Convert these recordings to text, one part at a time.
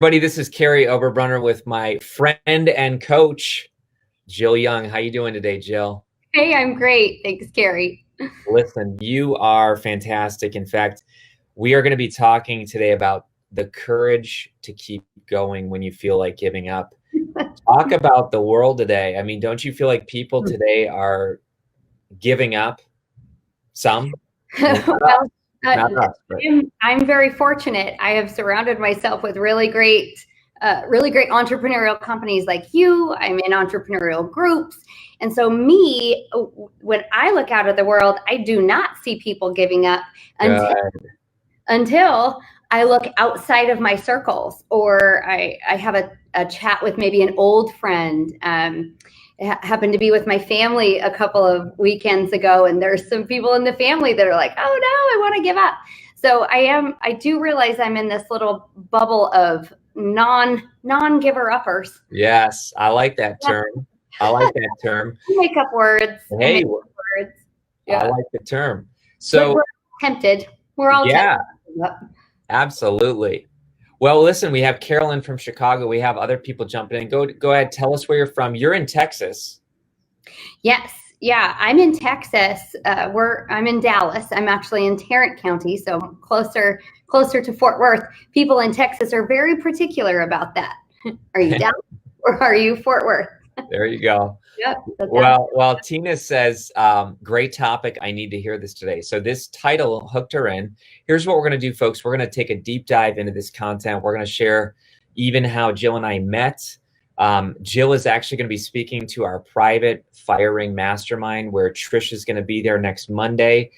Buddy, this is Kary Oberbrunner with my friend and coach, Jill Young. How you doing today, Jill? Hey, I'm great. Thanks, Kary. Listen, you are fantastic. In fact, we are going to be talking today about the courage to keep going when you feel like giving up. Talk about the world today. I mean, don't you feel like people today are giving up? Some, maybe not us, Well, uh, not us, but I'm very fortunate. I have surrounded myself with really great entrepreneurial companies like you. I'm in entrepreneurial groups. And so when I look out at the world, I do not see people giving up until good. until I look outside of my circles, or I have a chat with maybe an old friend. Happened to be with my family a couple of weekends ago, and there's some people in the family that are like, "Oh no, I want to give up." So I do realize I'm in this little bubble of non-giver uppers. Yes, I like that term. I like that term. I make up words. I Hey, make up words. I Yeah, like the term. but So, we're tempted. We're all tempted. yeah, absolutely. Well, listen, we have Carolyn from Chicago. We have other people jumping in. Go ahead, tell us where you're from. You're in Texas. Yes. Yeah, I'm in Texas. I'm in Dallas. I'm actually in Tarrant County, so closer to Fort Worth. People in Texas are very particular about that. Are you Dallas or are you Fort Worth? There you go. Yep. Well, Tina says, great topic. I need to hear this today. So this title hooked her in. Here's what we're going to do, folks. We're going to take a deep dive into this content. We're going to share even how Jill and I met. Jill is actually going to be speaking to our private firing mastermind where Trish is going to be there next Monday.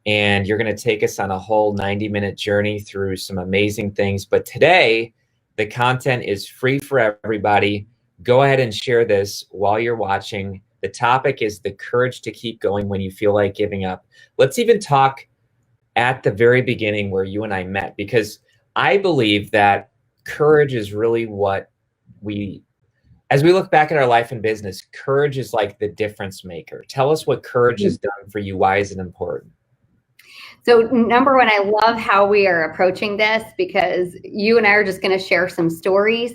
And you're going to take us on a whole 90-minute journey through some amazing things. But today, the content is free for everybody. Go ahead and share this while you're watching. The topic is the courage to keep going when you feel like giving up. Let's even talk at the very beginning where you and I met, because I believe that courage is really what as we look back at our life and business, courage is like the difference maker. Tell us what courage has done for you. Why is it important? So number one, I love how we are approaching this because you and I are just going to share some stories,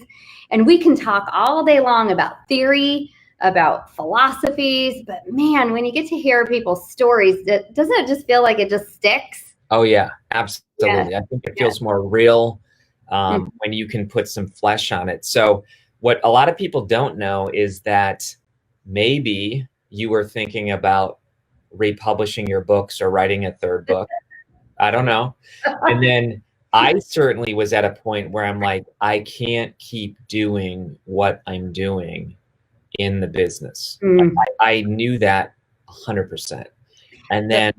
and we can talk all day long about theory, about philosophies, but man, when you get to hear people's stories, doesn't it just feel like it just sticks? Oh yeah, absolutely. Yeah. I think it feels more real when you can put some flesh on it. So what a lot of people don't know is that maybe you were thinking about republishing your books or writing a third book. I don't know. And then I certainly was at a point where I'm like, I can't keep doing what I'm doing in the business. I knew that 100%. And then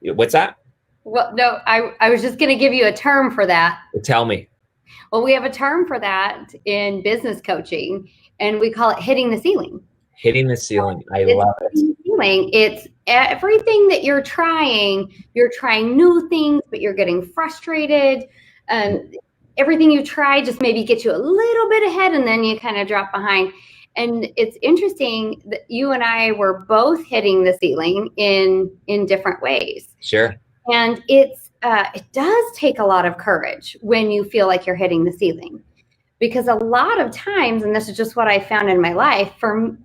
what's that? Well, no, I was just going to give you a term for that. Tell me. Well, we have a term for that in business coaching, and we call it hitting the ceiling. Hitting the ceiling. I love it. It's everything that you're trying new things, but you're getting frustrated. Everything you try just maybe gets you a little bit ahead, and then you kind of drop behind. And it's interesting that you and I were both hitting the ceiling in different ways. Sure. And it does take a lot of courage when you feel like you're hitting the ceiling, because a lot of times, and this is just what I found in my life,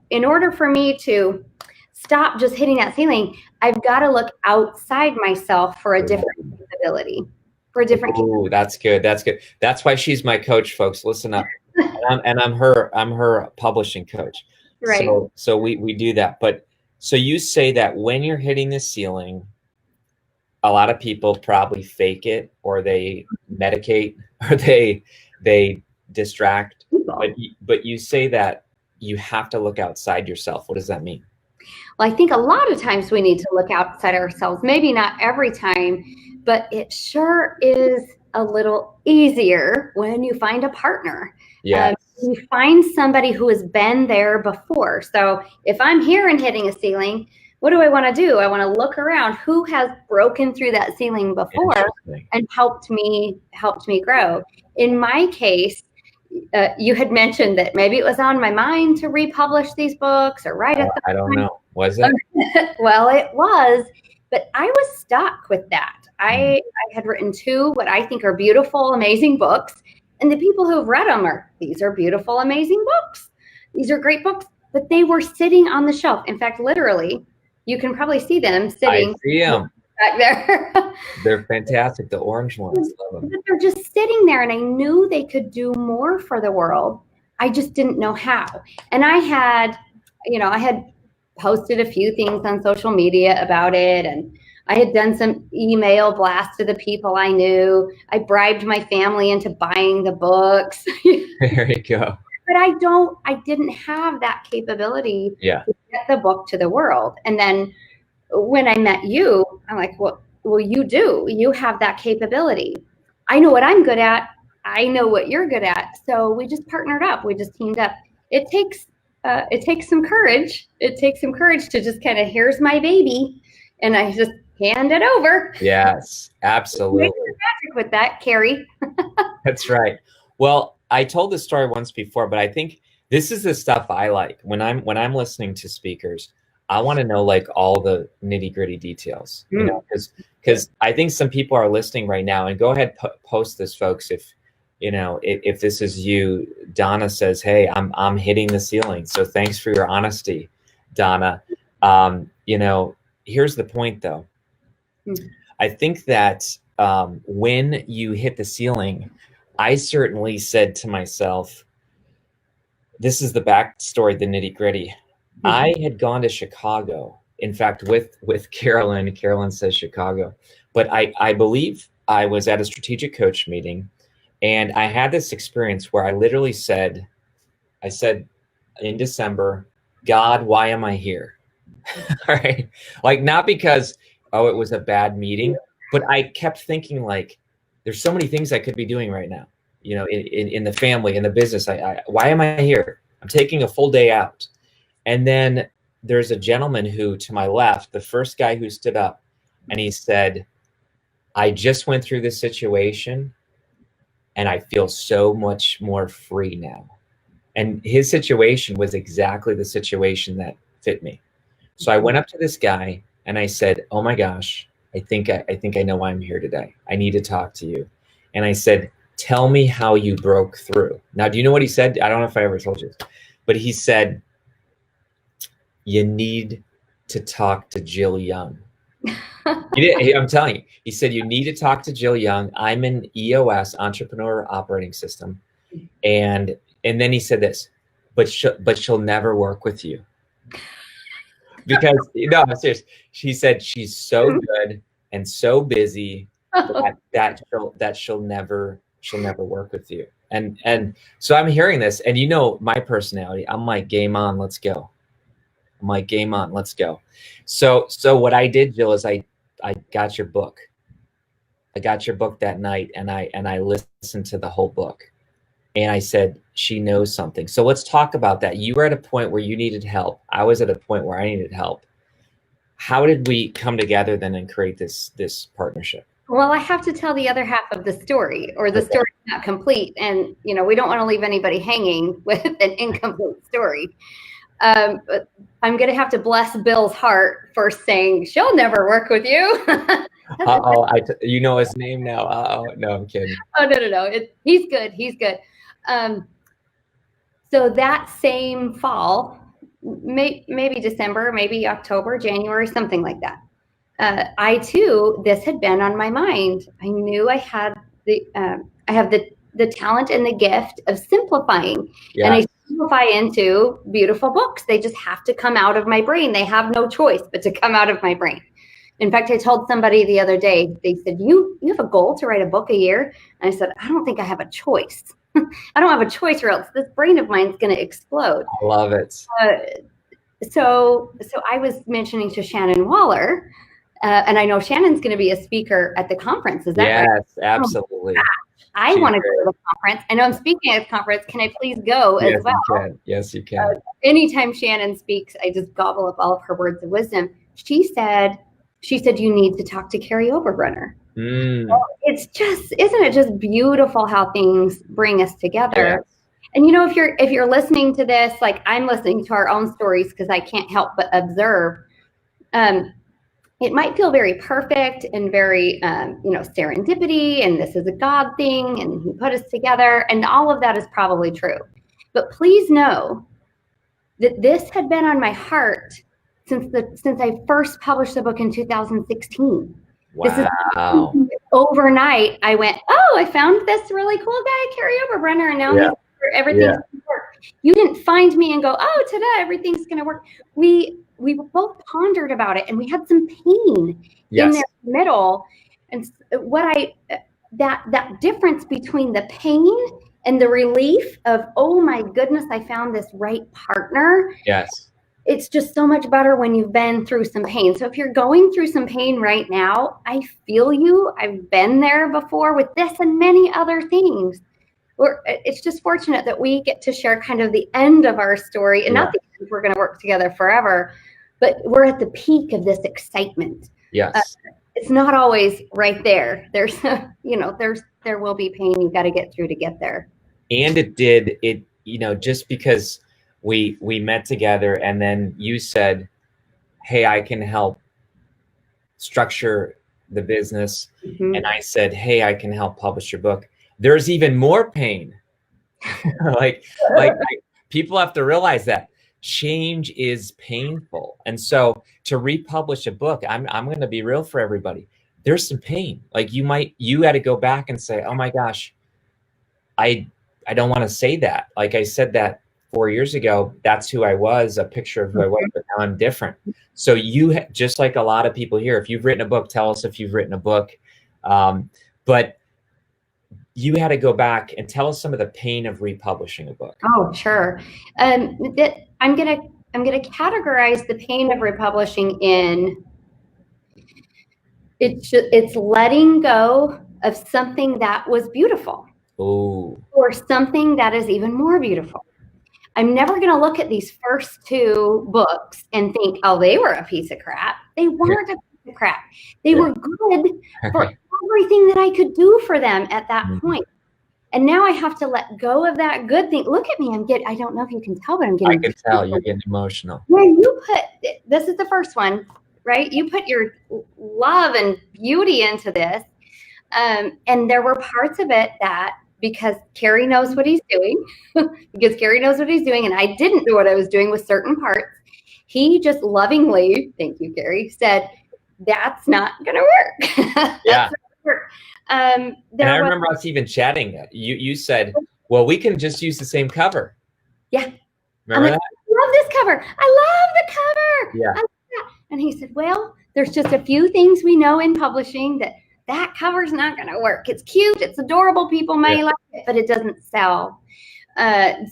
in order for me to stop just hitting that ceiling, I've got to look outside myself for a different capability, Ooh, that's good. That's good. That's why she's my coach, folks. Listen up. And I'm her publishing coach. Right. So we do that. But so you say that when you're hitting the ceiling, a lot of people probably fake it, or they medicate, or they distract. But you say that you have to look outside yourself. What does that mean? Well, I think a lot of times we need to look outside ourselves. Maybe not every time, but it sure is a little easier when you find a partner. Yeah. You find somebody who has been there before. So if I'm here and hitting a ceiling, what do I want to do? I want to look around. Who has broken through that ceiling before and helped me grow? In my case, you had mentioned that maybe it was on my mind to republish these books or write I don't know. Was it? Well, it was, but I was stuck with that. I had written 2 what I think are beautiful, amazing books, And the people who've read them these are beautiful, amazing books. These are great books, but they were sitting on the shelf. In fact, literally, you can probably see them sitting. I see them back there. They're fantastic. The orange ones. Love them. But they're just sitting there, and I knew they could do more for the world. I just didn't know how. And I had posted a few things on social media about it, and I had done some email blasts to the people I knew. I bribed my family into buying the books. There you go. But I didn't have that capability to get the book to the world. And then when I met you, I'm like, well, you have that capability. I know what I'm good at. I know what you're good at. So we just partnered up. We just teamed up. It takes some courage. It takes some courage to just kind of, here's my baby, and I just hand it over. Yes, absolutely. Magic with that, Kary. That's right. Well, I told this story once before, but I think this is the stuff I like when I'm listening to speakers. I want to know like all the nitty gritty details, you know, because I think some people are listening right now, and go ahead, post this, folks. If this is you, Donna says, hey, I'm hitting the ceiling. So thanks for your honesty, Donna. Here's the point though. I think that when you hit the ceiling, I certainly said to myself, this is the backstory, the nitty gritty. I had gone to Chicago, in fact, with Carolyn. Carolyn says Chicago, but I believe I was at a strategic coach meeting, and I had this experience where I literally said in December, God, why am I here? All right. Like, not because, it was a bad meeting, but I kept thinking like, there's so many things I could be doing right now, in the family, in the business. Why am I here? I'm taking a full day out. And then there's a gentleman who, to my left, the first guy who stood up, and he said, I just went through this situation and I feel so much more free now. And his situation was exactly the situation that fit me. So I went up to this guy and I said, oh my gosh, I think I know why I'm here today. I need to talk to you. And I said, tell me how you broke through. Now, do you know what he said? I don't know if I ever told you, but he said, you need to talk to Jill Young. I'm telling you, he said, you need to talk to Jill Young. I'm an EOS, Entrepreneur Operating System. And then he said this, but she'll never work with you. Because, no, I'm serious. She said she's so good and so busy that she'll never work with you. And so I'm hearing this, and my personality, I'm like, game on, let's go. I'm like, game on, let's go. So what I did, Jill, is I got your book. I got your book that night, and I listened to the whole book. And I said, she knows something. So let's talk about that. You were at a point where you needed help. I was at a point where I needed help. How did we come together then and create this partnership? Well, I have to tell the other half of the story, or the story's not complete. And, we don't want to leave anybody hanging with an incomplete story. But I'm going to have to bless Bill's heart for saying she'll never work with you. You know his name now. No, I'm kidding. Oh, no. He's good. He's good. So that same fall, maybe December, maybe October, January, something like that. I too, this had been on my mind. I knew I had I have the talent and the gift of simplifying. Yeah. And I simplify into beautiful books. They just have to come out of my brain. They have no choice but to come out of my brain. In fact, I told somebody the other day, they said, you have a goal to write a book a year? And I said, I don't think I have a choice. I don't have a choice, or else this brain of mine is going to explode. I love it. So I was mentioning to Shannon Waller, and I know Shannon's going to be a speaker at the conference. Is that right? Yes, absolutely. I want to go to the conference. I know I'm speaking at the conference. Can I please go as well? You can. Yes, you can. Anytime Shannon speaks, I just gobble up all of her words of wisdom. She said you need to talk to Kary Oberbrunner. So it's just, isn't it just beautiful how things bring us together? Yes. And if you're listening to this, like I'm listening to our own stories because I can't help but observe. it might feel very perfect and very, serendipity, and this is a God thing, and he put us together, and all of that is probably true. But please know that this had been on my heart since I first published the book in 2016. Wow. Overnight, I went, oh, I found this really cool guy, Kary Oberbrunner, and now everything's going to work. You didn't find me and go, oh, today everything's going to work. We both pondered about it, and we had some pain in the middle. And that difference between the pain and the relief of, oh my goodness, I found this right partner. Yes. It's just so much better when you've been through some pain. So if you're going through some pain right now, I feel you. I've been there before with this and many other things. It's just fortunate that we get to share kind of the end of our story, and not the end, we're going to work together forever, but we're at the peak of this excitement. Yes. It's not always right there. There's, there will be pain you got to get through to get there. And just because we met together, and then you said, hey, I can help structure the business. Mm-hmm. And I said, hey, I can help publish your book. There's even more pain. like people have to realize that change is painful. And so to republish a book, I'm going to be real for everybody. There's some pain. Like you had to go back and say, oh my gosh, I don't want to say that. Like I said that 4 years ago, that's who I was, a picture of who I was, but now I'm different. So just like a lot of people here, if you've written a book, tell us if you've written a book. But you had to go back and tell us some of the pain of republishing a book. Oh, sure. I'm gonna categorize the pain of republishing in it's letting go of something that was beautiful. Oh. Or something that is even more beautiful. I'm never going to look at these first two books and think, oh, they were a piece of crap. They weren't a piece of crap. They were good for everything that I could do for them at that point. And now I have to let go of that good thing. Look at me. I don't know if you can tell, but I'm getting. I can tell you're getting emotional. When this is the first one, right? You put your love and beauty into this. And there were parts of it that, because Kary knows what he's doing, and I didn't know what I was doing with certain parts, he just lovingly, thank you, Kary, said, that's not going to work. Yeah. Work. And I remember us even chatting. You said, well, we can just use the same cover. Yeah. Remember that? I love this cover. I love the cover. Yeah. I love that. And he said, well, there's just a few things we know in publishing that cover's not going to work. It's cute. It's adorable. People may like it, but it doesn't sell.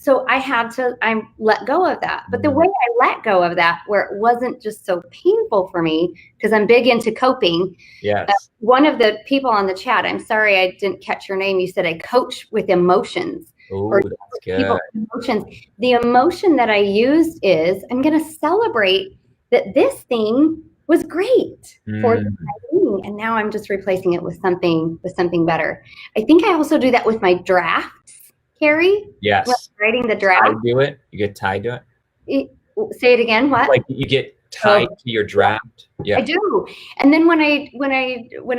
So I let go of that. But the way I let go of that, where it wasn't just so painful for me, because I'm big into coping. Yes. One of the people on the chat, I'm sorry, I didn't catch your name. You said I coach with emotions. Oh, that's good. Emotions. The emotion that I used is, I'm going to celebrate that this thing was great for the writing, and now I'm just replacing it with something better. I think I also do that with my drafts, Kary. Yes. When I'm writing the draft. I do it. You get tied to it. Say it again. What? Like you get tied to your draft. Yeah. I do. And then when I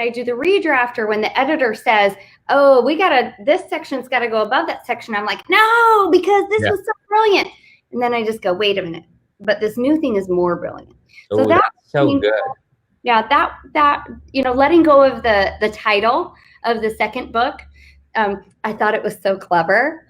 do the redraft, or when the editor says, "Oh, this section's got to go above that section," I'm like, "No, because this was so brilliant." And then I just go, "Wait a minute, but this new thing is more brilliant." So that's so good. Yeah, that letting go of the title of the second book, I thought it was so clever.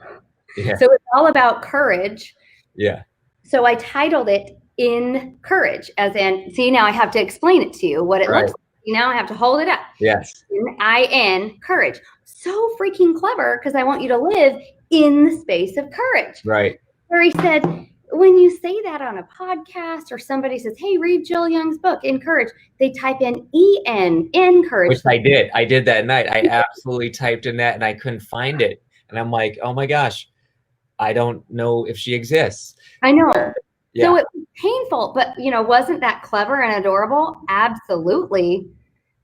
Yeah. So it's all about courage. Yeah. So I titled it In Courage, as in, see, now I have to explain it to you what it looks like. Now I have to hold it up. Yes. In courage. So freaking clever, because I want you to live in the space of courage. Right. Where he said, when you say that on a podcast, or somebody says, hey, read Jill Young's book, In Courage, they type in E-N, in courage. Which I did. I did that night. I absolutely typed in that and I couldn't find it. And I'm like, oh my gosh, I don't know if she exists. I know. Yeah. So it was painful, but wasn't that clever and adorable? Absolutely.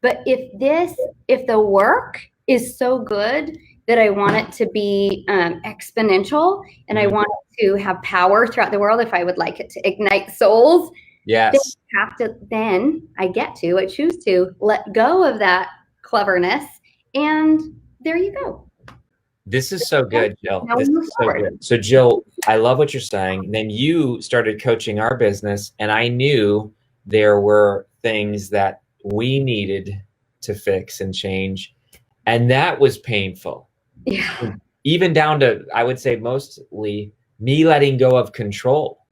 But if the work is so good that I want it to be exponential, and I want it to have power throughout the world, if I would like it to ignite souls, Yes. I choose to let go of that cleverness, and there you go. This is so good, Jill. Now we This move is so forward. good. So, Jill, I love what you're saying. Then you started coaching our business, and I knew there were things that we needed to fix and change, and that was painful. Yeah. Even down to, I would say, mostly me letting go of control.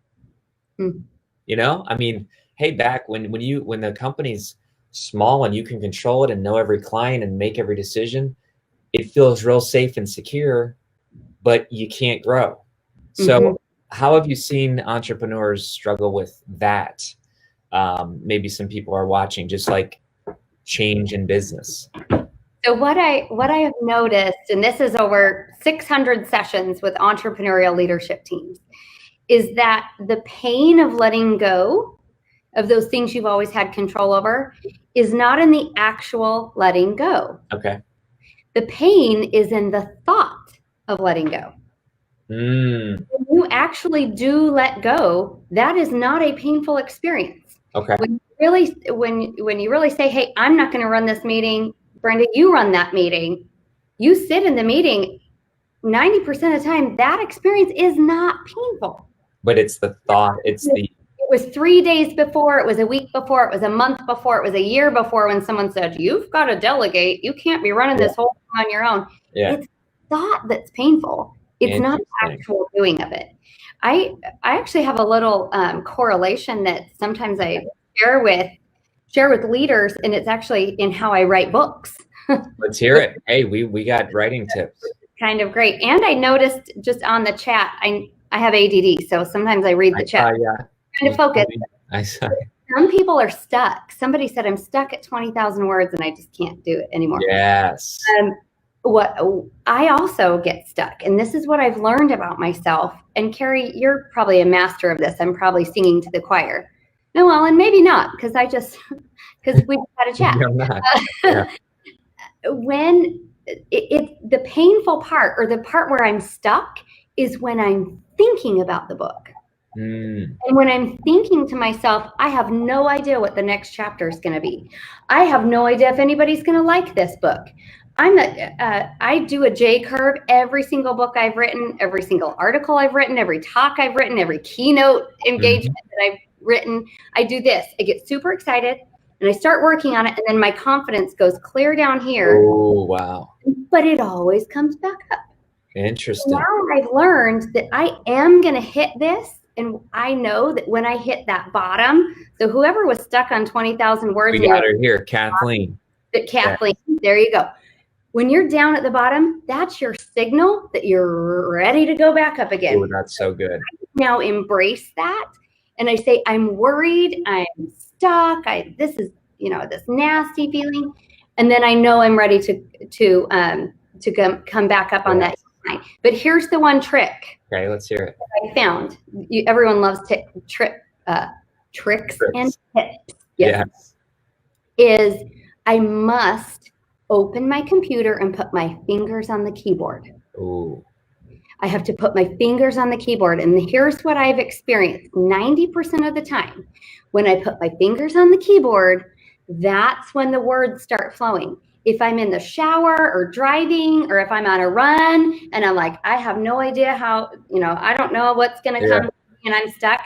You know, I mean, hey, back when the company's small and you can control it and know every client and make every decision, it feels real safe and secure, but you can't grow. So how have you seen entrepreneurs struggle with that? Maybe some people are watching, just like change in business. So what I have noticed, and this is over 600 sessions with entrepreneurial leadership teams, is that the pain of letting go of those things you've always had control over is not in the actual letting go. Okay. The pain is in the thought of letting go. When you actually do let go, that is not a painful experience. Okay. When you really say, hey, I'm not going to run this meeting, Brenda, you run that meeting, you sit in the meeting, 90% of the time, that experience is not painful. But it's the thought, it was 3 days before, it was a week before, it was a month before, it was a year before when someone said, you've got to delegate, you can't be running this whole thing on your own. Yeah. It's thought that's painful. It's not the actual doing of it. I actually have a little correlation that sometimes I share with leaders, and it's actually in how I write books. Let's hear it. Hey, we got writing tips. Kind of great. And I noticed just on the chat, I have ADD, so sometimes I read the chat. Yeah. Trying to focus. I saw. Some people are stuck. Somebody said, I'm stuck at 20,000 words and I just can't do it anymore. Yes. What I also get stuck, and this is what I've learned about myself. And Kary, you're probably a master of this. I'm probably singing to the choir. No, well, and maybe not, because we've had a chat. Yeah. When the painful part, or the part where I'm stuck, is when I'm thinking about the book. And when I'm thinking to myself, I have no idea what the next chapter is going to be. I have no idea if anybody's going to like this book. I do a J curve every single book I've written, every single article I've written, every talk I've written, every keynote engagement that I've written. I do this. I get super excited and I start working on it, and then my confidence goes clear down here. Oh, wow. But it always comes back up. Interesting. Now I've learned that I am going to hit this. And I know that when I hit that bottom, so whoever was stuck on 20,000 words. We got her here, Kathleen. Kathleen, there you go. When you're down at the bottom, that's your signal that you're ready to go back up again. Oh, that's so good. Now embrace that. And I say, I'm worried, I'm stuck, this is, this nasty feeling. And then I know I'm ready to come back up on that. But here's the one trick. Okay, let's hear it. I found everyone loves tricks and tips. Yes. Is I must open my computer and put my fingers on the keyboard. Ooh. I have to put my fingers on the keyboard, and here's what I've experienced 90% of the time. When I put my fingers on the keyboard, that's when the words start flowing. If I'm in the shower or driving, or if I'm on a run and I'm like, I have no idea how, I don't know what's going to come and I'm stuck,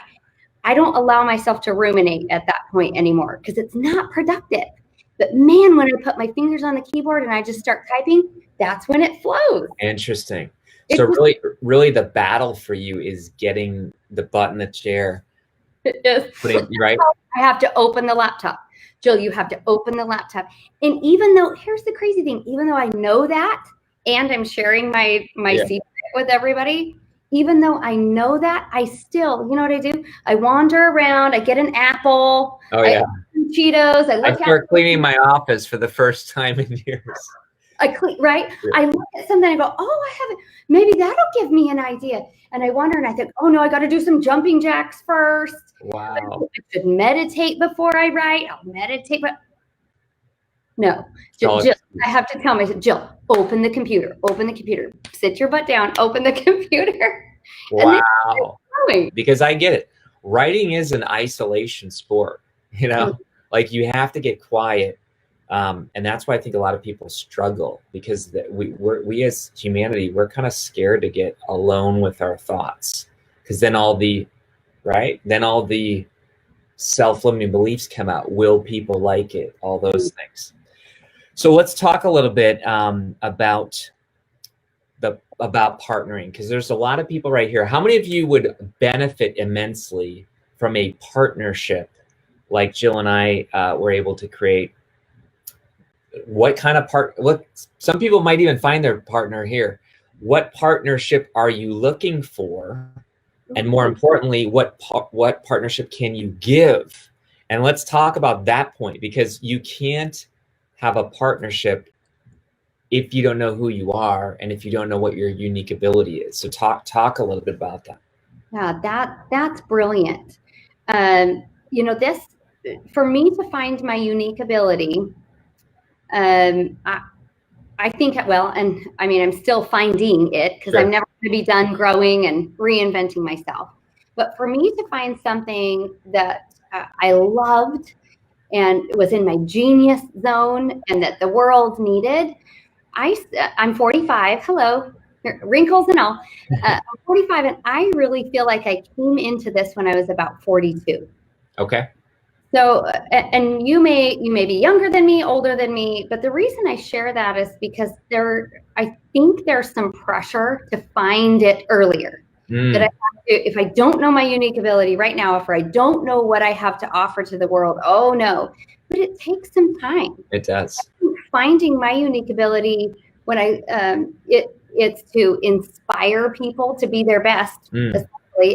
I don't allow myself to ruminate at that point anymore, because it's not productive. But man, when I put my fingers on the keyboard and I just start typing, that's when it flows. Interesting. So really the battle for you is getting the butt in the chair. Right? I have to open the laptop. Jill, you have to open the laptop. And even though, here's the crazy thing, even though I know that, and I'm sharing my secret with everybody, even though I know that, I still, you know what I do? I wander around, I get an apple, I eat some Cheetos. I start cleaning my office for the first time in years. I look at something and I go, oh, I haven't, maybe that'll give me an idea. And I wonder, and I think, oh no, I got to do some jumping jacks first. Wow. I should meditate before I write. I'll meditate, but no. Jill, I have to tell myself, Jill, open the computer, sit your butt down, open the computer. Wow. Because I get it. writing is an isolation sport, you know, like you have to get quiet. And that's why I think a lot of people struggle, because we as humanity, we're kind of scared to get alone with our thoughts, because then all the self-limiting beliefs come out. Will people like it? All those things. So let's talk a little bit about partnering, because there's a lot of people right here. How many of you would benefit immensely from a partnership like Jill and I were able to create? What kind of some people might even find their partner here. What partnership are you looking for? And more importantly, what partnership can you give? And let's talk about that point, because you can't have a partnership if you don't know who you are and if you don't know what your unique ability is. So talk a little bit about that. Yeah, that's brilliant. You know, this, for me to find my unique ability, I think, well, and I mean, I'm still finding it, because I'm never going to be done growing and reinventing myself. But for me to find something that I loved and was in my genius zone and that the world needed, I'm 45. Hello, wrinkles and all. I'm 45, and I really feel like I came into this when I was about 42. Okay. So, and you may be younger than me, older than me, but the reason I share that is because I think there's some pressure to find it earlier. That I have to, if I don't know my unique ability right now, if I don't know what I have to offer to the world, oh no. But it takes some time. It does. Finding my unique ability, when it's to inspire people to be their best.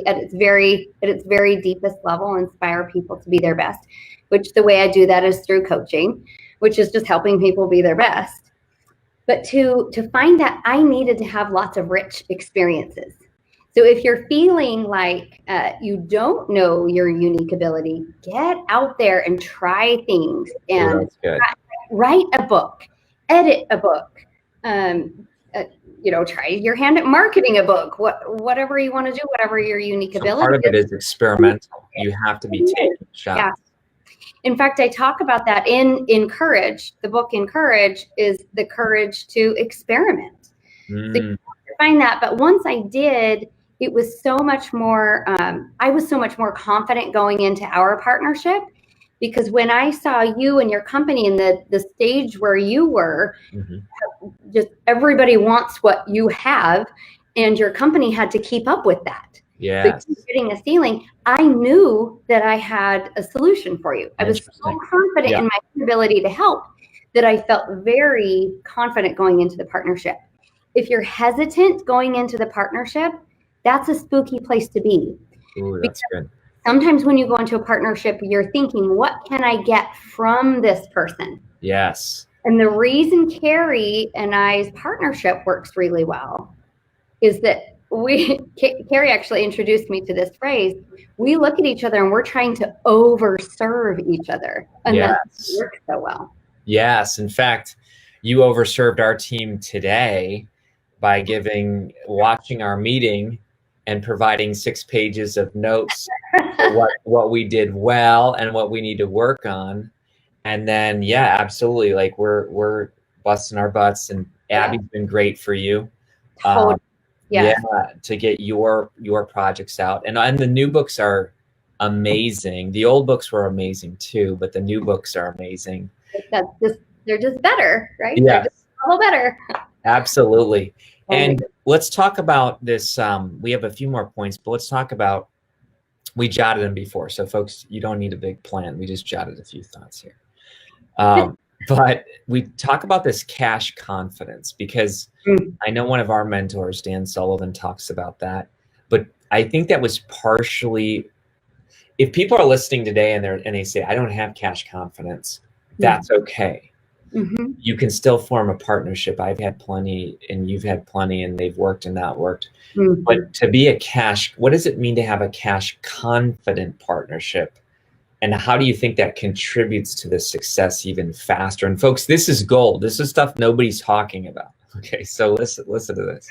At its very deepest level, inspire people to be their best, which the way I do that is through coaching, which is just helping people be their best. But to find that, I needed to have lots of rich experiences. So if you're feeling like you don't know your unique ability, get out there and try things, and write a book, edit a book, you know, try your hand at marketing a book, whatever you want to do, whatever your unique ability. Part of it is experimental. You have to be taking shots. Yeah. In fact, I talk about that in Courage. The book in Courage is the courage to experiment. So you have to find that. But once I did, it was so much more, I was so much more confident going into our partnership, because when I saw you and your company in the stage where you were, just everybody wants what you have, and your company had to keep up with that. Yeah. So hitting a ceiling, I knew that I had a solution for you. I was so confident in my ability to help that I felt very confident going into the partnership. If you're hesitant going into the partnership, that's a spooky place to be. Ooh, that's good. Sometimes when you go into a partnership, you're thinking, what can I get from this person? Yes. And the reason Kary and I's partnership works really well is that Kary actually introduced me to this phrase. We look at each other and we're trying to overserve each other. And that works so well. Yes. In fact, you overserved our team today by watching our meeting and providing 6 pages of notes, what we did well and what we need to work on. And then, yeah, absolutely. Like we're busting our butts, and Abby's been great for you. To get your projects out. And the new books are amazing. The old books were amazing too, but the new books are amazing. They're just better, right? Yeah. They're just a little better. Absolutely. And let's talk about this. We have a few more points, but let's talk about, we jotted them before. So folks, you don't need a big plan. We just jotted a few thoughts here. But we talk about this cash confidence, because I know one of our mentors, Dan Sullivan, talks about that. But I think that was partially, if people are listening today and they say, I don't have cash confidence, that's okay. You can still form a partnership. I've had plenty, and you've had plenty, and they've worked and not worked. But to be what does it mean to have a cash confident partnership? And how do you think that contributes to the success even faster? And folks, this is gold. This is stuff nobody's talking about. Okay, so listen to this.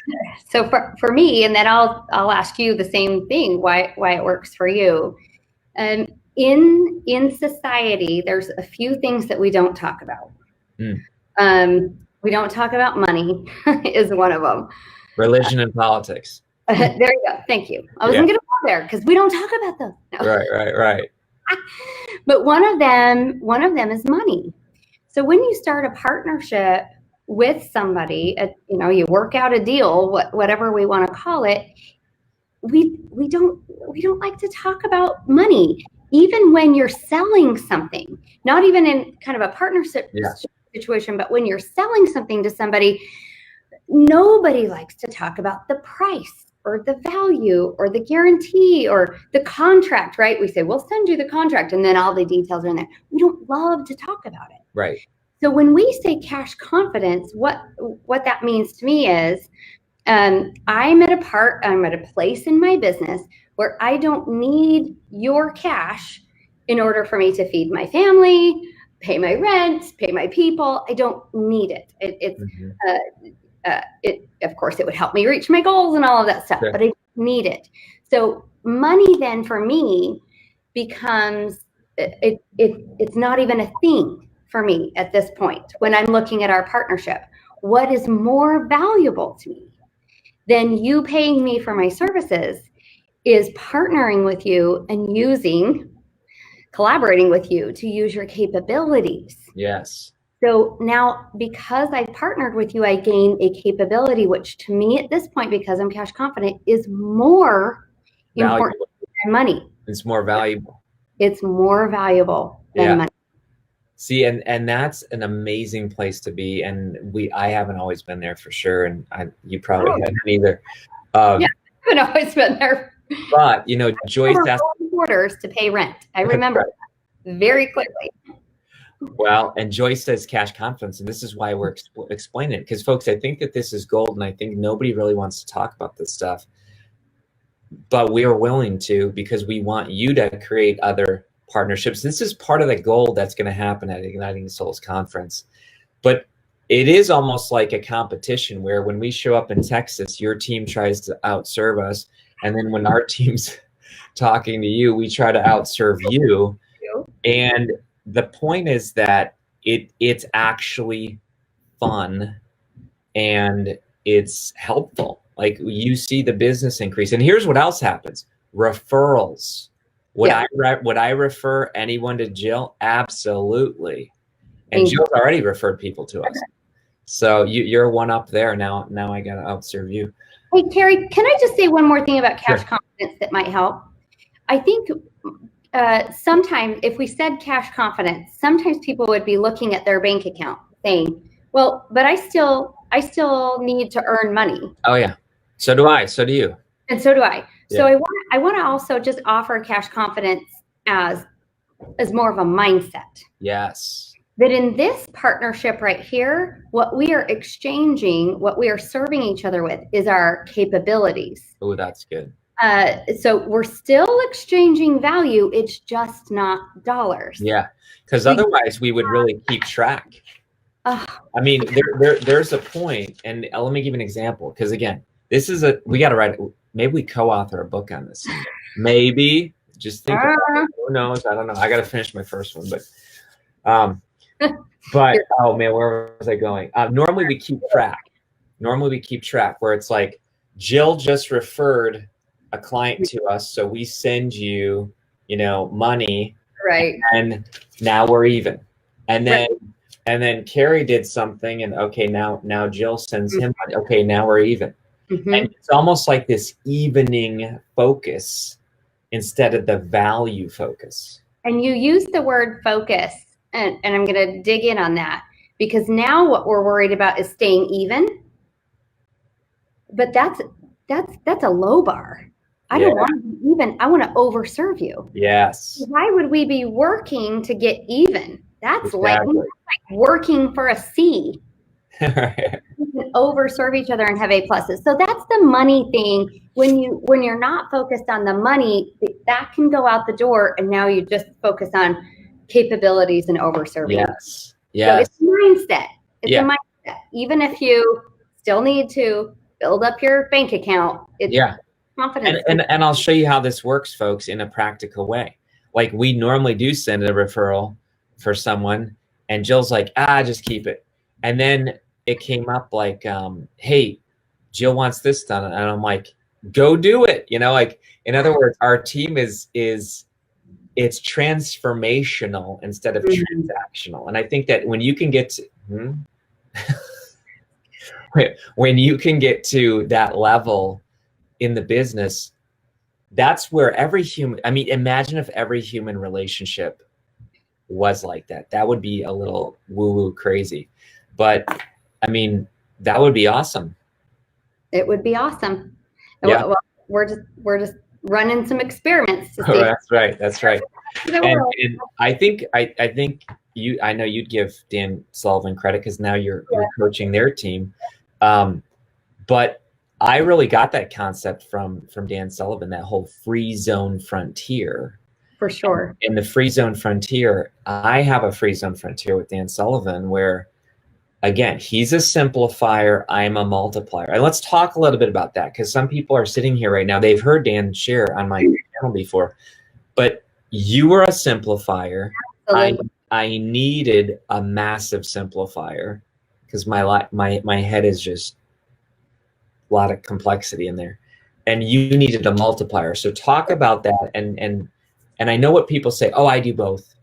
So for me, and then I'll ask you the same thing, why it works for you. In society, there's a few things that we don't talk about. We don't talk about money is one of them. Religion and politics. There you go. Thank you. I wasn't going to go there because we don't talk about those. No. Right. But one of them is money. So when you start a partnership with somebody, you work out a deal, whatever we want to call it, we don't like to talk about money, even when you're selling something. Not even in kind of a partnership situation, but when you're selling something to somebody, nobody likes to talk about the price or the value or the guarantee or the contract, right? We say, we'll send you the contract, and then all the details are in there. We don't love to talk about it. Right. So when we say cash confidence, what that means to me is I'm at a place in my business where I don't need your cash in order for me to feed my family, pay my rent, pay my people. I don't need it. Of course, it would help me reach my goals and all of that stuff, but I don't need it. So money then for me becomes, it's not even a thing for me at this point. When I'm looking at our partnership, what is more valuable to me than you paying me for my services is partnering with you and collaborating with you to use your capabilities. Yes. So now, because I've partnered with you, I gain a capability, which to me at this point, because I'm cash confident, is more important than money. It's more valuable. It's more valuable than money. See, and that's an amazing place to be. And I haven't always been there for sure. And you probably haven't either. I haven't always been there. But, Joyce asked orders to pay rent. I remember that very clearly. Well, and Joyce says cash confidence, and this is why we're explaining it. Because, folks, I think that this is gold, and I think nobody really wants to talk about this stuff. But we are willing to, because we want you to create other partnerships. This is part of the gold that's going to happen at Igniting Souls Conference. But it is almost like a competition where when we show up in Texas, your team tries to outserve us. And then when our team's talking to you, we try to outserve you. And the point is that it's actually fun and it's helpful. Like, you see the business increase. And here's what else happens. Referrals. Would I refer anyone to Jill? Absolutely. And Jill's already referred people to us. So you're one up there. Now I got to outserve you. Hey, Kary, can I just say one more thing about cash confidence that might help? I think sometimes if we said cash confidence, sometimes people would be looking at their bank account saying, well, but I still need to earn money. Oh, yeah. So do I. So do you. And so do I. Yeah. So I want to also just offer cash confidence as more of a mindset. Yes. That in this partnership right here, what we are exchanging, what we are serving each other with is our capabilities. Oh, that's good. So we're still exchanging value. It's just not dollars. Yeah. Because otherwise we would really keep track. I mean, there's a point, and let me give you an example. Because again, we got to write it. Maybe we co-author a book on this. Maybe. Just think about it. Who knows? I don't know. I got to finish my first one, but oh man, where was I going? Normally we keep track where it's like Jill just referred a client to us, so we send you, money, right? And now we're even. And then Kary did something, and okay, now Jill sends him money. Okay, now we're even. And it's almost like this evening focus instead of the value focus. And you use the word focus, and I'm going to dig in on that, because now what we're worried about is staying even. But that's a low bar. I don't want to be even. I want to overserve you. Yes. Why would we be working to get even? That's like working for a C. Right. We can overserve each other and have A pluses. So that's the money thing. When you're not focused on the money, that can go out the door, and now you just focus on capabilities and overserving. Yes. Yes. So it's a mindset. It's a mindset. Even if you still need to build up your bank account. It's confidence. And I'll show you how this works, folks, in a practical way. Like, we normally do send a referral for someone, and Jill's like, just keep it. And then it came up like, hey, Jill wants this done. And I'm like, go do it. You know, like, in other words, our team it's transformational instead of transactional. And I think that when you can get to, when you can get to that level in the business, that's where every human, I mean, imagine if every human relationship was like that. That would be a little woo-woo crazy. But I mean, that would be awesome. It would be awesome. Yeah. Well, we're just running some experiments to see. That's right. That's right. And I think I know you'd give Dan Sullivan credit because now you're coaching their team. But I really got that concept from Dan Sullivan, that whole free zone frontier. For sure. In the free zone frontier, I have a free zone frontier with Dan Sullivan where, again, he's a simplifier, I'm a multiplier. And let's talk a little bit about that, because some people are sitting here right now, they've heard Dan share on my channel before, but you were a simplifier. I needed a massive simplifier because my head is just a lot of complexity in there, and you needed a multiplier. So talk about that. And I know what people say, I do both.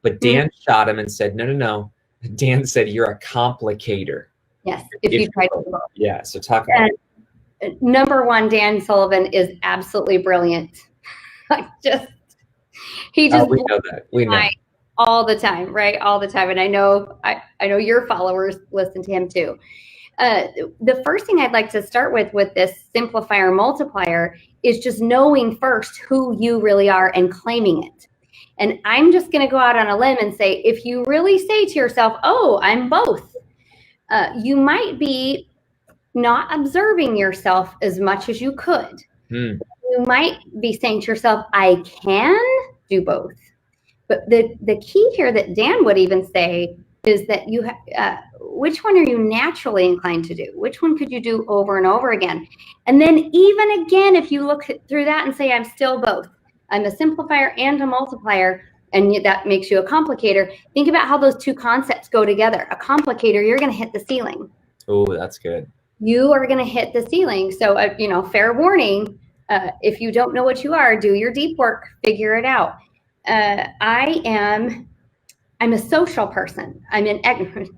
But Dan shot him and said, no. Dan said, you're a complicator. Yes, if you try to do both. Yeah, so talk about it. Number one, Dan Sullivan is absolutely brilliant. We know that. We know. All the time, right? All the time. And I know your followers listen to him too. The first thing I'd like to start with this simplifier multiplier is just knowing first who you really are and claiming it. And I'm just going to go out on a limb and say, if you really say to yourself, I'm both, you might be not observing yourself as much as you could. You might be saying to yourself, I can do both. But the key here that Dan would even say is that which one are you naturally inclined to do? Which one could you do over and over again? And then even again, if you look through that and say, I'm still both. I'm a simplifier and a multiplier, and that makes you a complicator. Think about how those two concepts go together. A complicator, you're going to hit the ceiling. Oh, that's good. You are going to hit the ceiling. So, fair warning, if you don't know what you are, do your deep work, figure it out. I'm a social person. I'm an extrovert.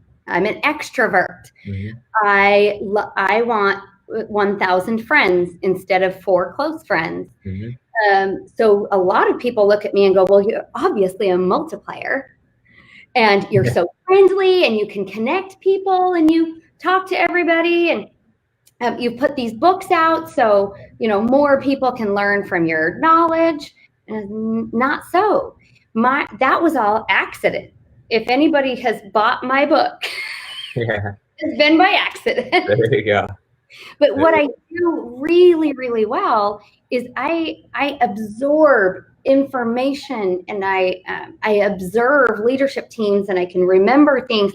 Mm-hmm. I want 1,000 friends instead of 4 close friends. Mm-hmm. So a lot of people look at me and go, well, you're obviously a multiplier, and you're so friendly, and you can connect people, and you talk to everybody, and you put these books out so more people can learn from your knowledge. And not so. That was all accident. If anybody has bought my book, it's been by accident. There you go. But what I do really, really well is I absorb information, and I observe leadership teams, and I can remember things,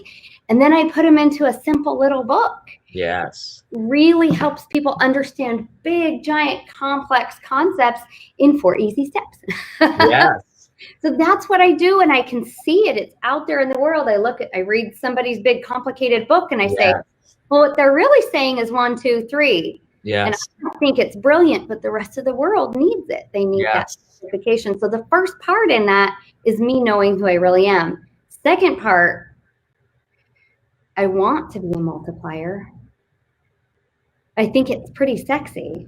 and then I put them into a simple little book. Yes. Really helps people understand big, giant, complex concepts in 4 easy steps. Yes. So that's what I do, and I can see it. It's out there in the world. I read somebody's big, complicated book, and I say, well, what they're really saying is 1, 2, 3. Yes. And I don't think it's brilliant, but the rest of the world needs it. They need that specification. So the first part in that is me knowing who I really am. Second part, I want to be a multiplier. I think it's pretty sexy.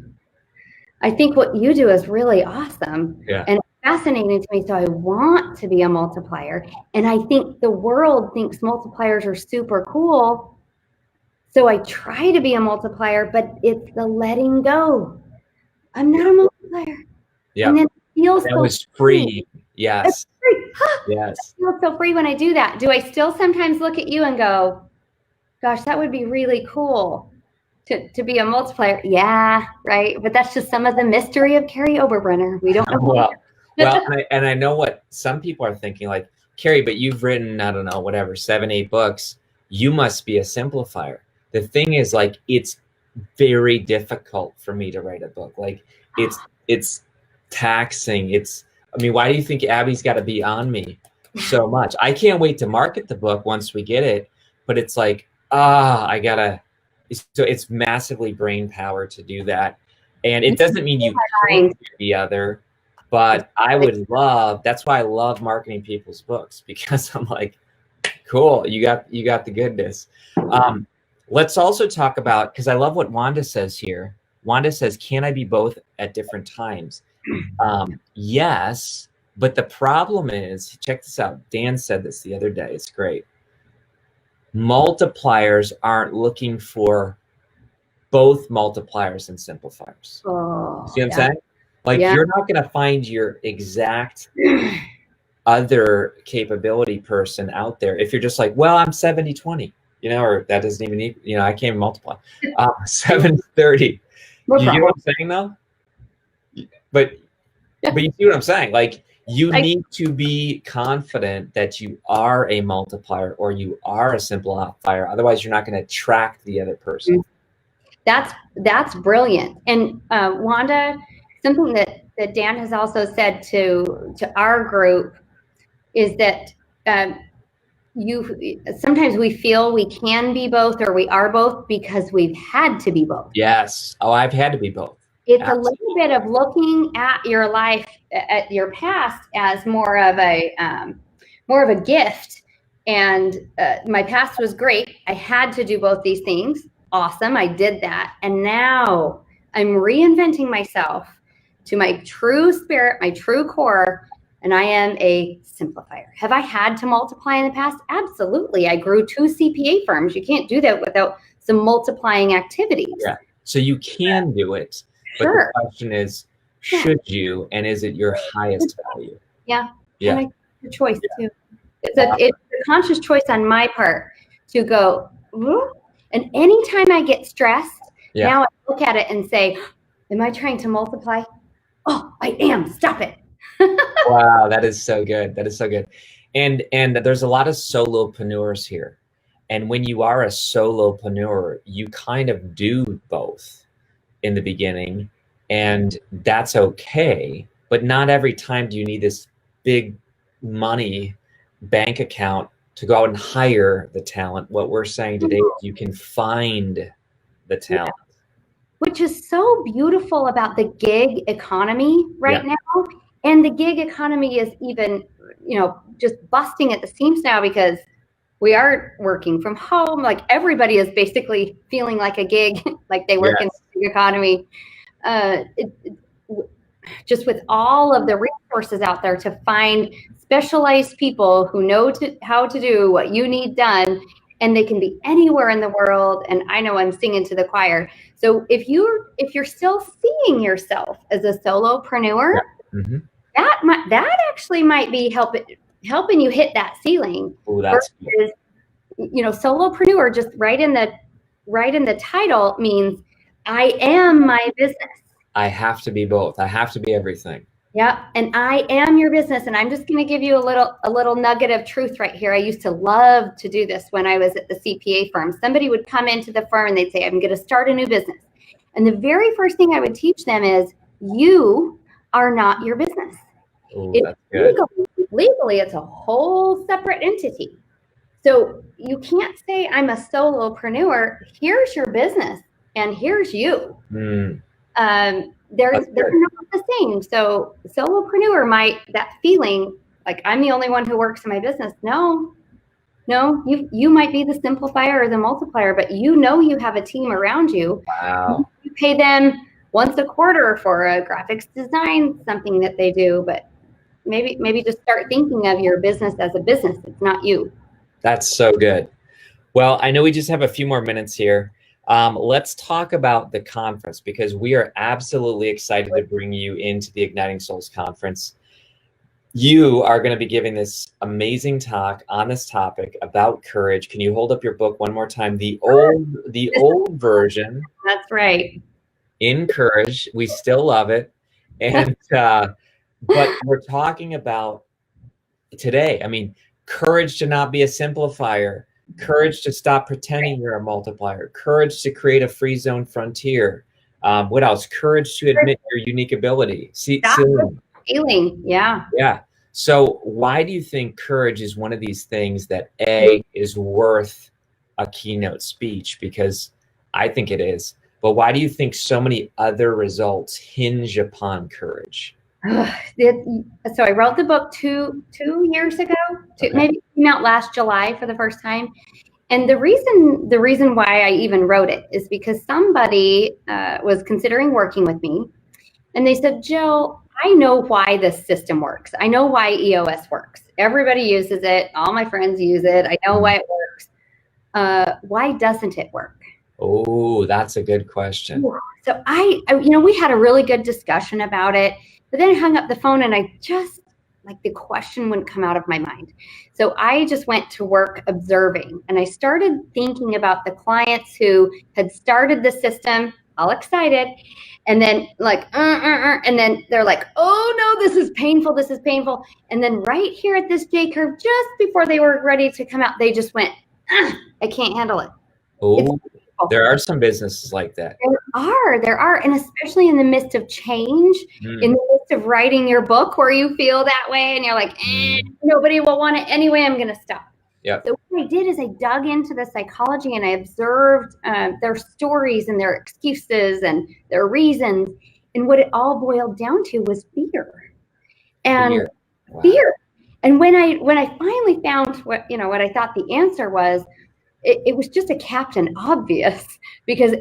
I think what you do is really awesome and fascinating to me. So I want to be a multiplier. And I think the world thinks multipliers are super cool. So I try to be a multiplier, but it's the letting go. I'm not a multiplier. Yeah. And then it feels that was free. Yes. It's free. Yes. I feel so free when I do that. Do I still sometimes look at you and go, gosh, that would be really cool to be a multiplier? Yeah, right. But that's just some of the mystery of Kary Oberbrunner. We don't know. Well, and I know what some people are thinking, like, Kary, but you've written, I don't know, whatever, 7, 8 books. You must be a simplifier. The thing is, like, it's very difficult for me to write a book. Like, it's taxing. I mean, why do you think Abby's got to be on me so much? I can't wait to market the book once we get it, but it's like, so it's massively brain power to do that. And it doesn't mean you can't do the other, but I would love, that's why I love marketing people's books, because I'm like, cool, you got the goodness. Let's also talk about, because I love what Wanda says here. Wanda says, can I be both at different times? Yes, but the problem is, check this out. Dan said this the other day. It's great. Multipliers aren't looking for both multipliers and simplifiers. Oh, See what I'm saying? Like, you're not going to find your exact other capability person out there if you're just like, well, I'm 70-20, you know, or that doesn't even need, you know, I can't even multiply. 7-30. You get what I'm saying, though? But you see what I'm saying? Like, you need to be confident that you are a multiplier or you are a simplifier. Otherwise, you're not going to attract the other person. That's brilliant. And Wanda, something that Dan has also said to our group is that sometimes we feel we can be both or we are both because we've had to be both. Yes. Oh, I've had to be both. It's absolutely. A little bit of looking at your life, at your past, as more of a gift. And my past was great. I had to do both these things. Awesome. I did that. And now I'm reinventing myself to my true spirit, my true core. And I am a simplifier. Have I had to multiply in the past? Absolutely. I grew 2 CPA firms. You can't do that without some multiplying activities. Yeah. So you can do it. Sure. But the question is, should you, and is it your highest value? Yeah. And I the choice too. It's a conscious choice on my part to go, and anytime I get stressed, now I look at it and say, am I trying to multiply? Oh, I am. Stop it. Wow, that is so good. That is so good. And there's a lot of solopreneurs here. And when you are a solopreneur, you kind of do both in the beginning, and that's okay. But not every time do you need this big money bank account to go out and hire the talent. What we're saying today is you can find the talent. Which is so beautiful about the gig economy right now. And the gig economy is even, just busting at the seams now because we are working from home. Like, everybody is basically feeling like a gig, like they work in the gig economy. Just with all of the resources out there to find specialized people who know how to do what you need done, and they can be anywhere in the world. And I know I'm singing to the choir. So if you're still seeing yourself as a solopreneur, that actually might be helping you hit that ceiling. Oh, that's versus, solopreneur, just right in the title, means I am my business. I have to be both. I have to be everything. Yeah, and I am your business. And I'm just going to give you a little nugget of truth right here. I used to love to do this when I was at the CPA firm. Somebody would come into the firm and they'd say, I'm going to start a new business. And the very first thing I would teach them is, you are not your business. Ooh, that's good. Legally, it's a whole separate entity. So you can't say I'm a solopreneur. Here's your business and here's you. They're not the same. So solopreneur that feeling like I'm the only one who works in my business. No, you might be the simplifier or the multiplier, but you have a team around you. Wow. You pay them once a quarter for a graphics design, something that they do, but maybe just start thinking of your business as a business. It's not you. That's so good. Well, I know we just have a few more minutes here. Let's talk about the conference, because we are absolutely excited to bring you into the Igniting Souls conference. You are going to be giving this amazing talk on this topic about courage. Can you hold up your book one more time? The old version. That's right. In Courage. We still love it. And but we're talking about today, courage to not be a simplifier, courage to stop pretending you're a multiplier, courage to create a free zone frontier. What else? Courage to admit your unique ability. Ceiling. Feeling, yeah. Yeah. So why do you think courage is one of these things that is worth a keynote speech? Because I think it is. But why do you think so many other results hinge upon courage? So I wrote the book two years ago, maybe it came out last July for the first time. And the reason why I even wrote it is because somebody was considering working with me, and they said, Jill, I know why this system works. I know why EOS works. Everybody uses it. All my friends use it. I know why it works. Why doesn't it work? Oh, that's a good question. So I we had a really good discussion about it, but then I hung up the phone and I just, like, the question wouldn't come out of my mind. So I just went to work observing, and I started thinking about the clients who had started the system all excited, and then like, and then they're like, oh no, this is painful. This is painful. And then right here at this J curve, just before they were ready to come out, they just went, I can't handle it. Oh, there are some businesses like that. There are. And especially in the midst of change, in the midst of writing your book where you feel that way and you're like, nobody will want it anyway, I'm going to stop. Yeah. So what I did is I dug into the psychology and I observed their stories and their excuses and their reasons. And what it all boiled down to was fear. And fear. And when I finally found what I thought the answer was, it was just a captain obvious, because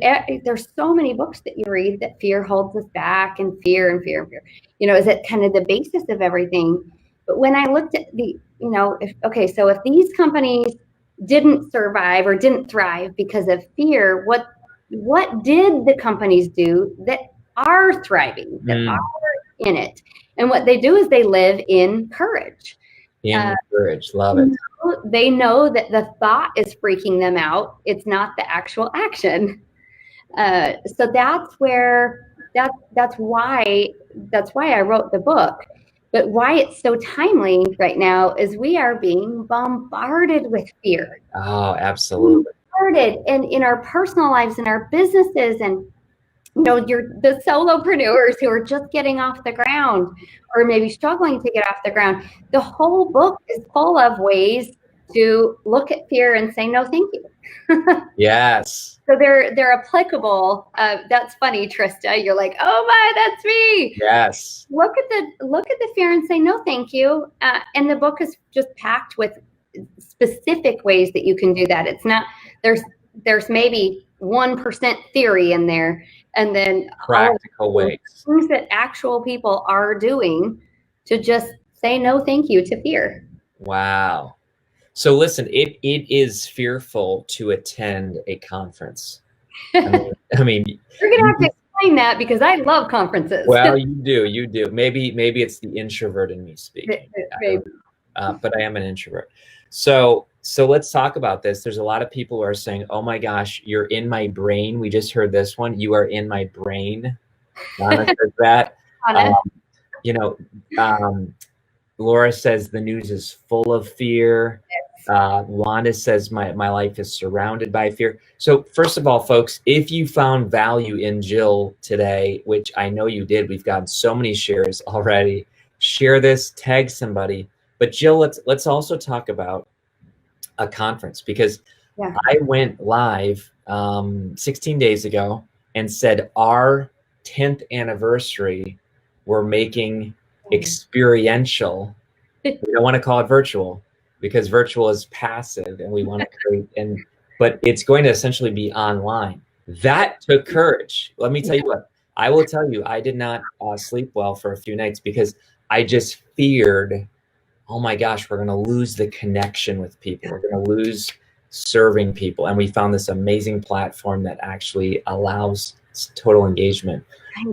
there's so many books that you read that fear holds us back, and fear. Is it kind of the basis of everything? But when I looked at if these companies didn't survive or didn't thrive because of fear, what did the companies do that are thriving, that are in it? And what they do is they live in courage. Courage, love it. They know that the thought is freaking them out. It's not the actual action. So that's why I wrote the book. But why it's so timely right now is we are being bombarded with fear. Oh, absolutely. Bombarded, and in our personal lives, in our businesses, and the solopreneurs who are just getting off the ground or maybe struggling to get off the ground. The whole book is full of ways to look at fear and say, no, thank you. Yes. So they're applicable. That's funny, Trista. You're like, oh my, that's me. Yes. Look at the fear and say, no, thank you. And the book is just packed with specific ways that you can do that. It's not, there's maybe 1% theory in there, and then practical ways, things that actual people are doing to just say no thank you to fear. Wow. So listen, it is fearful to attend a conference. I mean you're gonna have to explain that, because I love conferences. Well, you do. Maybe it's the introvert in me speaking. But I am an introvert. So let's talk about this. There's a lot of people who are saying, oh my gosh, you're in my brain. We just heard this one. You are in my brain. Donna says that. Laura says the news is full of fear. Wanda says my life is surrounded by fear. So first of all, folks, if you found value in Jill today, which I know you did, we've gotten so many shares already, share this, tag somebody. But Jill, let's also talk about a conference, because I went live 16 days ago and said our 10th anniversary, we're making experiential. We don't want to call it virtual, because virtual is passive, and we want to create, but it's going to essentially be online. That took courage. Let me tell you what, I will tell you, I did not sleep well for a few nights, because I just feared, oh my gosh, we're going to lose the connection with people. We're going to lose serving people. And we found this amazing platform that actually allows total engagement.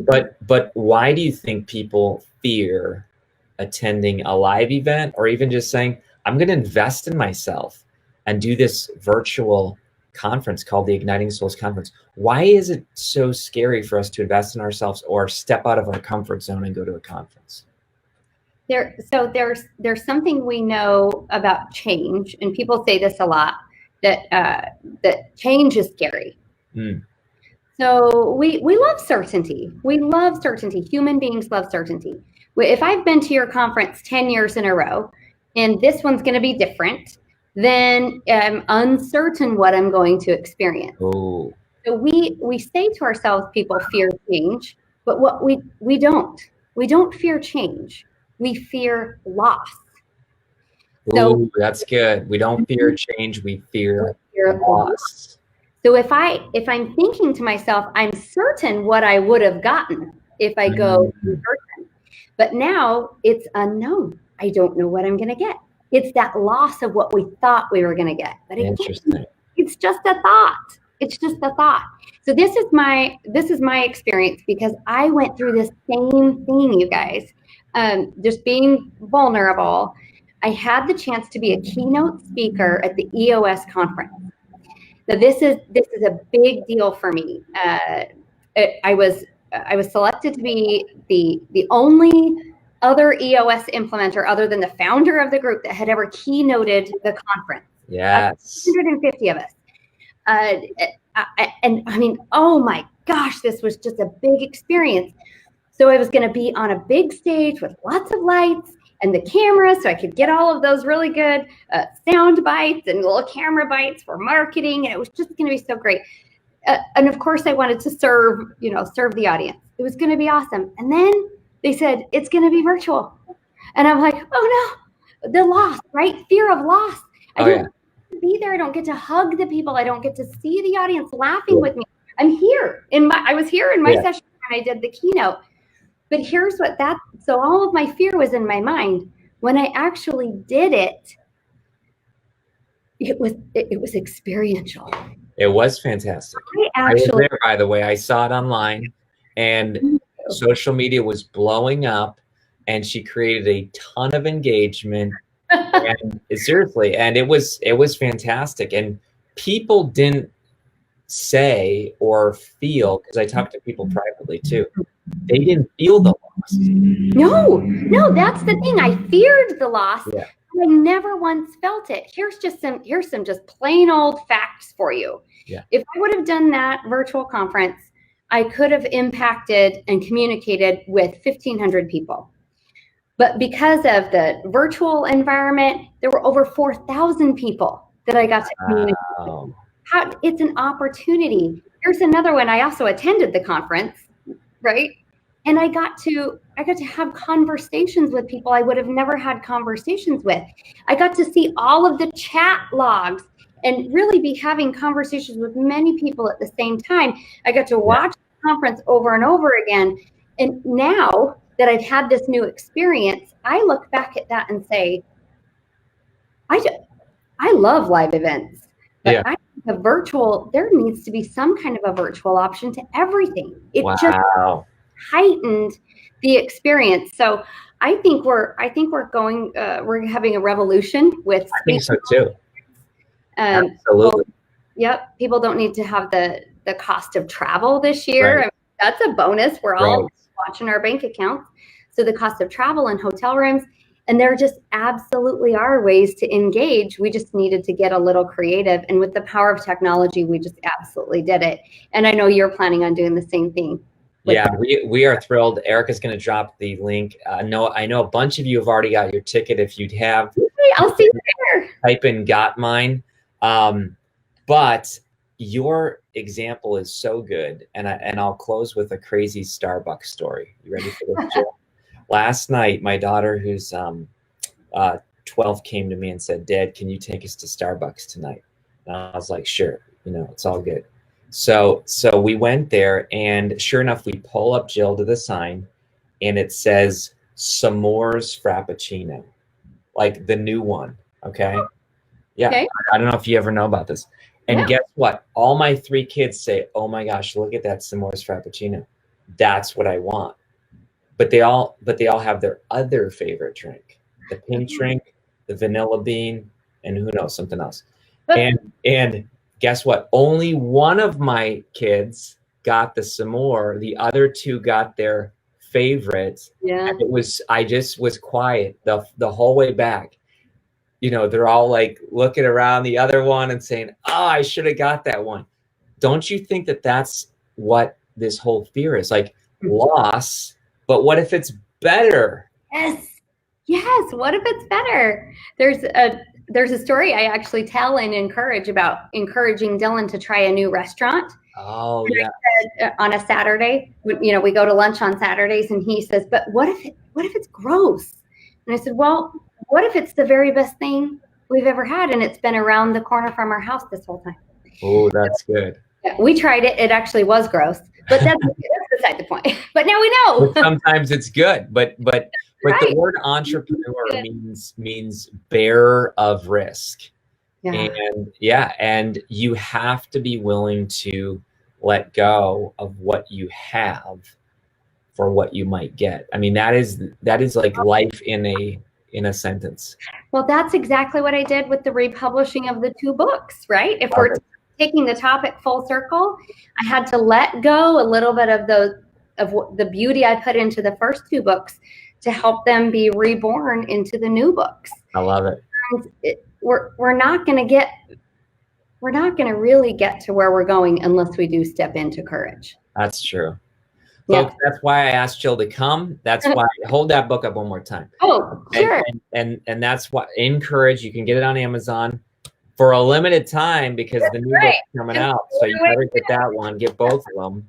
But why do you think people fear attending a live event, or even just saying, I'm going to invest in myself and do this virtual conference called the Igniting Souls Conference? Why is it so scary for us to invest in ourselves or step out of our comfort zone and go to a conference? There's something we know about change, and people say this a lot. that change is scary. Mm. So we love certainty. We love certainty. Human beings love certainty. If I've been to your conference 10 years in a row and this one's going to be different, then I'm uncertain what I'm going to experience. Oh. So we say to ourselves, people fear change, but what we don't. We don't fear change. We fear loss. So that's good. We don't fear change. We fear loss. So if I'm thinking to myself, I'm certain what I would have gotten if I go in person, but now it's unknown. I don't know what I'm going to get. It's that loss of what we thought we were going to get. But again, it's just a thought. It's just a thought. So this is my experience, because I went through this same thing, you guys. Just being vulnerable. I had the chance to be a keynote speaker at the EOS conference. Now this is a big deal for me. I was selected to be the only other EOS implementer other than the founder of the group that had ever keynoted the conference. Yes. 150 of us. And I mean, oh my gosh, this was just a big experience. So I was going to be on a big stage with lots of lights and the camera, so I could get all of those really good sound bites and little camera bites for marketing. And it was just going to be so great. And of course, I wanted to serve the audience. It was going to be awesome. And then they said, it's going to be virtual. And I'm like, oh no, the loss, right? Fear of loss. I don't get to be there. I don't get to hug the people. I don't get to see the audience laughing with me. I was here in my session when I did the keynote. But here's so all of my fear was in my mind. When I actually did it, it was experiential. It was fantastic. I was there, by the way. I saw it online, and social media was blowing up, and she created a ton of engagement. And seriously, and it was fantastic. And people didn't say or feel, because I talked to people privately too, they didn't feel the loss. No, that's the thing. I feared the loss. Yeah. I never once felt it. Here's some just plain old facts for you. Yeah. If I would have done that virtual conference, I could have impacted and communicated with 1,500 people. But because of the virtual environment, there were over 4,000 people that I got to communicate with. It's an opportunity. Here's another one. I also attended the conference, right? And I got to have conversations with people I would have never had conversations with. I got to see all of the chat logs and really be having conversations with many people at the same time. I got to watch the conference over and over again. And now that I've had this new experience, I look back at that and say, I love live events. But I think there needs to be some kind of a virtual option to everything. It just heightened the experience. So I think we're having a revolution with. I think so too. Absolutely. People don't need to have the cost of travel this year. Right. I mean, that's a bonus. We're all watching our bank accounts. So the cost of travel and hotel rooms, and there just absolutely are ways to engage. We just needed to get a little creative. And with the power of technology, we just absolutely did it. And I know you're planning on doing the same thing. Yeah, we are thrilled. Erica's going to drop the link. I know a bunch of you have already got your ticket. If you'd have, I'll see you there. Type in "got mine." But your example is so good, and I'll close with a crazy Starbucks story. You ready for this, Jill? Last night, my daughter, who's 12, came to me and said, "Dad, can you take us to Starbucks tonight?" And I was like, "Sure, it's all good." So we went there, and sure enough, we pull up Jill to the sign, and it says S'mores Frappuccino, like the new one. Okay. Yeah. Okay. I don't know if you ever know about this. And guess what? All my 3 kids say, "Oh my gosh, look at that S'mores Frappuccino. That's what I want." But they all have their other favorite drink, the pink drink, the vanilla bean, and who knows, something else. And guess what? Only one of my kids got the s'more. The other 2 got their favorite. Yeah. And I just was quiet the whole way back. they're all like looking around the other one and saying, oh, I should have got that one. Don't you think that that's what this whole fear is? Like loss, but what if it's better? Yes. Yes. What if it's better? There's a story I actually tell and encourage about encouraging Dylan to try a new restaurant. Oh, yeah. On a Saturday, we go to lunch on Saturdays, and he says, but what if it's gross? And I said, well, what if it's the very best thing we've ever had, and it's been around the corner from our house this whole time? Oh, that's good. Yeah, we tried it. It actually was gross, but that's beside the point. But now we know. But sometimes it's good. But Right. The word entrepreneur means bearer of risk. Yeah. And you have to be willing to let go of what you have for what you might get. I mean, that is like life in a sentence. Well, that's exactly what I did with the republishing of the 2 books, right? If we're taking the topic full circle, I had to let go a little bit of the beauty I put into the first 2 books to help them be reborn into the new books. I love it. And we're not going to really get to where we're going unless we do step into courage. That's true. Yeah. Folks, that's why I asked Jill to come. That's why hold that book up one more time. Oh, sure. And that's why in Courage, you can get it on Amazon for a limited time because the new book's coming out. So you better get that one, get both of them.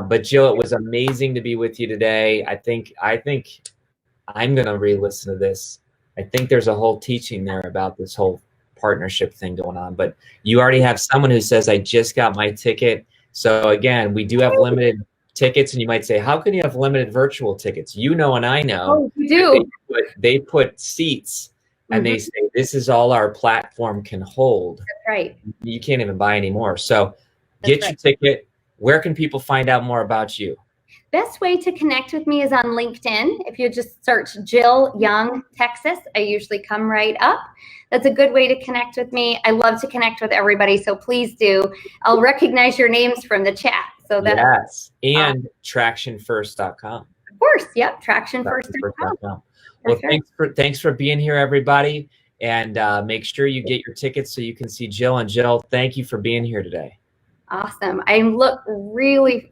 But Jill, it was amazing to be with you today. I think I'm going to re-listen to this. I think there's a whole teaching there about this whole partnership thing going on. But you already have someone who says, I just got my ticket. So again, we do have limited tickets, and you might say, how can you have limited virtual tickets? And I know. Oh, you do. They put seats, and they say, this is all our platform can hold. That's right. You can't even buy anymore. So get your ticket. Where can people find out more about you? Best way to connect with me is on LinkedIn. If you just search Jill Young, Texas, I usually come right up. That's a good way to connect with me. I love to connect with everybody, so please do. I'll recognize your names from the chat. So that yes, and tractionfirst.com. Of course, yep, tractionfirst.com. Well, thanks for being here, everybody, and make sure you get your tickets so you can see Jill. And Jill, thank you for being here today. Awesome. I really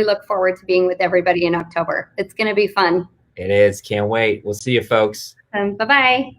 look forward to being with everybody in October. It's going to be fun. It is. Can't wait. We'll see you, folks. Bye-bye.